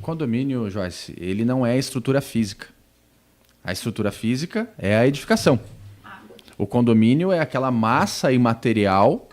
condomínio, Joyce, ele não é estrutura física. A estrutura física é a edificação. O condomínio é aquela massa imaterial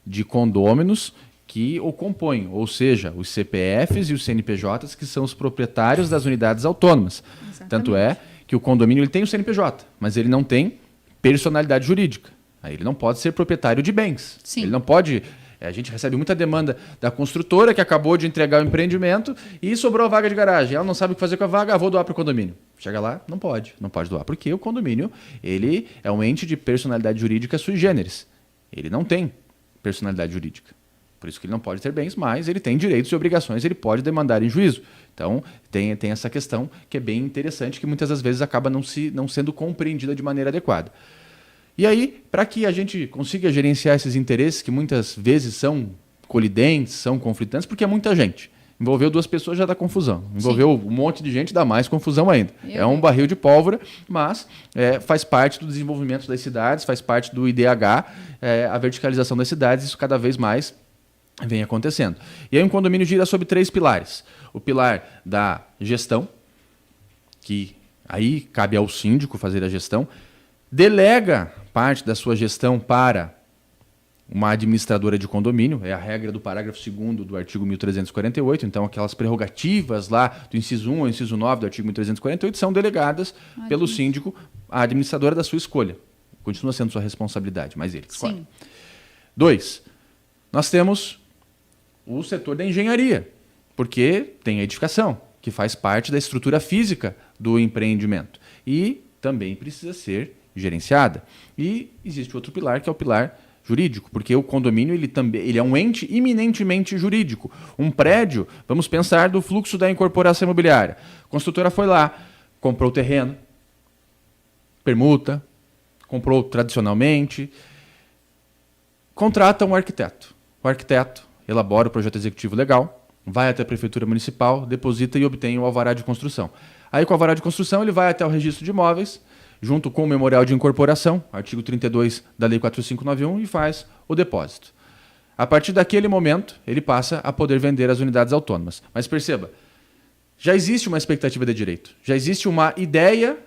de condôminos que o compõem, ou seja, os CPFs e os CNPJs que são os proprietários das unidades autônomas. Exatamente. Tanto é que o condomínio ele tem o CNPJ, mas ele não tem personalidade jurídica. Aí ele não pode ser proprietário de bens. Sim. Ele não pode... A gente recebe muita demanda da construtora que acabou de entregar o empreendimento e sobrou a vaga de garagem. Ela não sabe o que fazer com a vaga, vou doar para o condomínio. Chega lá, não pode doar, porque o condomínio ele é um ente de personalidade jurídica sui generis. Ele não tem personalidade jurídica. Por isso que ele não pode ter bens, mas ele tem direitos e obrigações, ele pode demandar em juízo. Então, tem essa questão que é bem interessante, que muitas das vezes acaba não sendo compreendida de maneira adequada. E aí, para que a gente consiga gerenciar esses interesses, que muitas vezes são colidentes, são conflitantes, porque é muita gente. Envolveu 2 pessoas já dá confusão. Envolveu um monte de gente, dá mais confusão ainda. É um barril de pólvora, mas faz parte do desenvolvimento das cidades, faz parte do IDH, a verticalização das cidades, isso cada vez mais vem acontecendo. E aí um condomínio gira sobre 3 pilares. O pilar da gestão, que aí cabe ao síndico fazer a gestão, delega parte da sua gestão para uma administradora de condomínio, é a regra do parágrafo 2º do artigo 1348, então aquelas prerrogativas lá do inciso 1 ao inciso 9 do artigo 1348 são delegadas pelo síndico à administradora da sua escolha. Continua sendo sua responsabilidade, mas ele escolhe. 2, nós temos o setor da engenharia, porque tem a edificação, que faz parte da estrutura física do empreendimento e também precisa ser gerenciada. E existe outro pilar, que é o pilar jurídico, porque o condomínio ele é um ente eminentemente jurídico. Um prédio, vamos pensar do fluxo da incorporação imobiliária. A construtora foi lá, comprou o terreno, permuta, comprou tradicionalmente, contrata um arquiteto. O arquiteto elabora o projeto executivo legal, vai até a prefeitura municipal, deposita e obtém o alvará de construção. Aí, com o alvará de construção, ele vai até o registro de imóveis, junto com o memorial de incorporação, artigo 32 da Lei 4591, e faz o depósito. A partir daquele momento, ele passa a poder vender as unidades autônomas. Mas perceba, já existe uma expectativa de direito, já existe uma ideia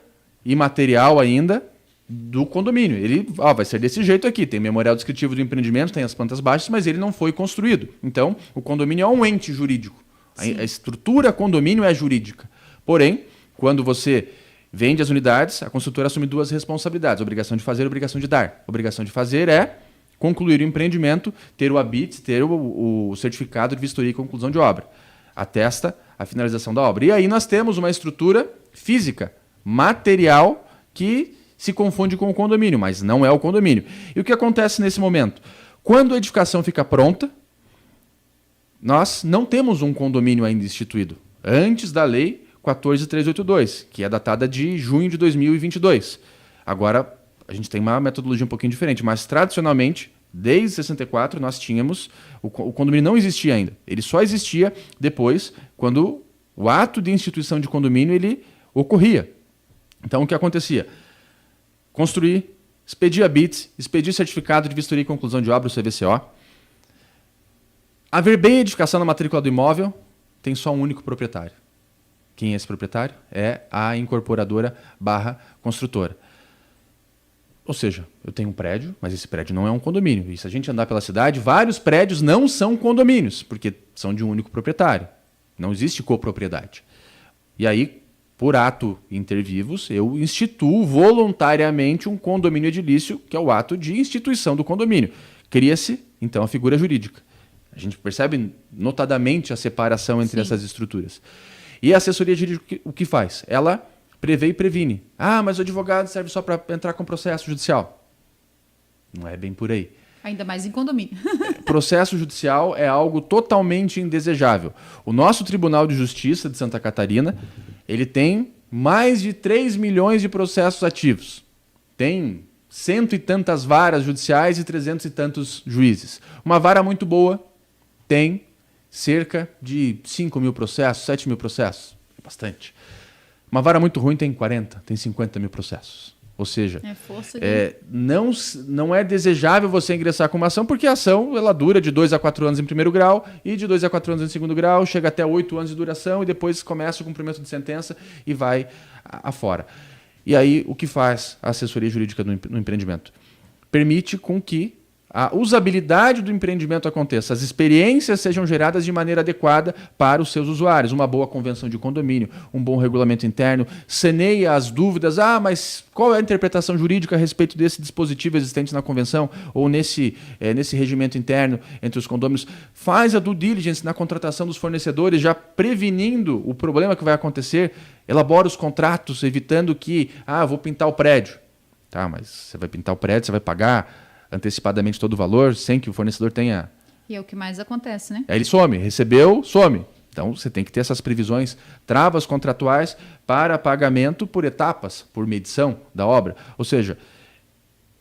imaterial ainda do condomínio. Ele vai ser desse jeito aqui, tem memorial descritivo do empreendimento, tem as plantas baixas, mas ele não foi construído. Então, o condomínio é um ente jurídico. A estrutura condomínio é jurídica. Porém, quando você vende as unidades, a construtora assume 2 responsabilidades: obrigação de fazer e obrigação de dar. Obrigação de fazer é concluir o empreendimento, ter o ABITS, ter o certificado de vistoria e conclusão de obra. Atesta a finalização da obra. E aí nós temos uma estrutura física, material, que se confunde com o condomínio, mas não é o condomínio. E o que acontece nesse momento? Quando a edificação fica pronta, nós não temos um condomínio ainda instituído. Antes da lei 14.382, que é datada de junho de 2022. Agora, a gente tem uma metodologia um pouquinho diferente, mas tradicionalmente, desde 64, nós tínhamos... O condomínio não existia ainda. Ele só existia depois, quando o ato de instituição de condomínio ele ocorria. Então, o que acontecia? Construir, expedir ABITS, expedir certificado de vistoria e conclusão de obra, o CVCO. Haver bem edificação na matrícula do imóvel, tem só um único proprietário. Quem é esse proprietário? É a incorporadora / construtora. Ou seja, eu tenho um prédio, mas esse prédio não é um condomínio. E se a gente andar pela cidade, vários prédios não são condomínios, porque são de um único proprietário. Não existe copropriedade. E aí, por ato inter vivos, eu instituo voluntariamente um condomínio edilício, que é o ato de instituição do condomínio. Cria-se, então, a figura jurídica. A gente percebe notadamente a separação entre essas estruturas. E a assessoria jurídica o que faz? Ela prevê e previne. Mas o advogado serve só para entrar com processo judicial. Não é bem por aí. Ainda mais em condomínio. Processo judicial é algo totalmente indesejável. O nosso Tribunal de Justiça de Santa Catarina, ele tem mais de 3 milhões de processos ativos. Tem 100 e tantas varas judiciais e 300 e tantos juízes. Uma vara muito boa tem cerca de 5 mil processos, 7 mil processos. É bastante. Uma vara muito ruim tem 40, tem 50 mil processos. Ou seja, força não é desejável você ingressar com uma ação, porque a ação ela dura de 2 a 4 anos em primeiro grau e de 2 a 4 anos em segundo grau, chega até 8 anos de duração e depois começa o cumprimento de sentença e vai afora. E aí, o que faz a assessoria jurídica no empreendimento? Permite com que a usabilidade do empreendimento aconteça, as experiências sejam geradas de maneira adequada para os seus usuários, uma boa convenção de condomínio, um bom regulamento interno, saneia as dúvidas, mas qual é a interpretação jurídica a respeito desse dispositivo existente na convenção ou nesse regimento interno entre os condôminos, faz a due diligence na contratação dos fornecedores, já prevenindo o problema que vai acontecer, elabora os contratos, evitando que, vou pintar o prédio. Tá, mas você vai pintar o prédio, você vai pagar antecipadamente todo o valor, sem que o fornecedor tenha... E é o que mais acontece, né? Aí ele some, recebeu, some. Então você tem que ter essas previsões, travas contratuais para pagamento por etapas, por medição da obra. Ou seja,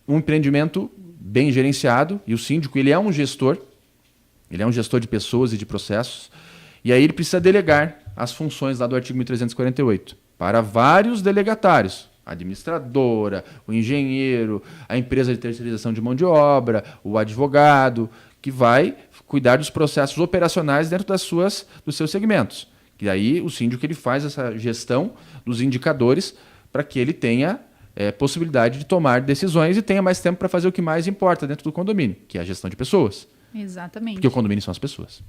um empreendimento bem gerenciado, e o síndico ele é um gestor de pessoas e de processos, e aí ele precisa delegar as funções lá do artigo 1348 para vários delegatários. A administradora, o engenheiro, a empresa de terceirização de mão de obra, o advogado, que vai cuidar dos processos operacionais dentro dos seus segmentos. E aí o síndico ele faz essa gestão dos indicadores para que ele tenha possibilidade de tomar decisões e tenha mais tempo para fazer o que mais importa dentro do condomínio, que é a gestão de pessoas. Exatamente. Porque o condomínio são as pessoas.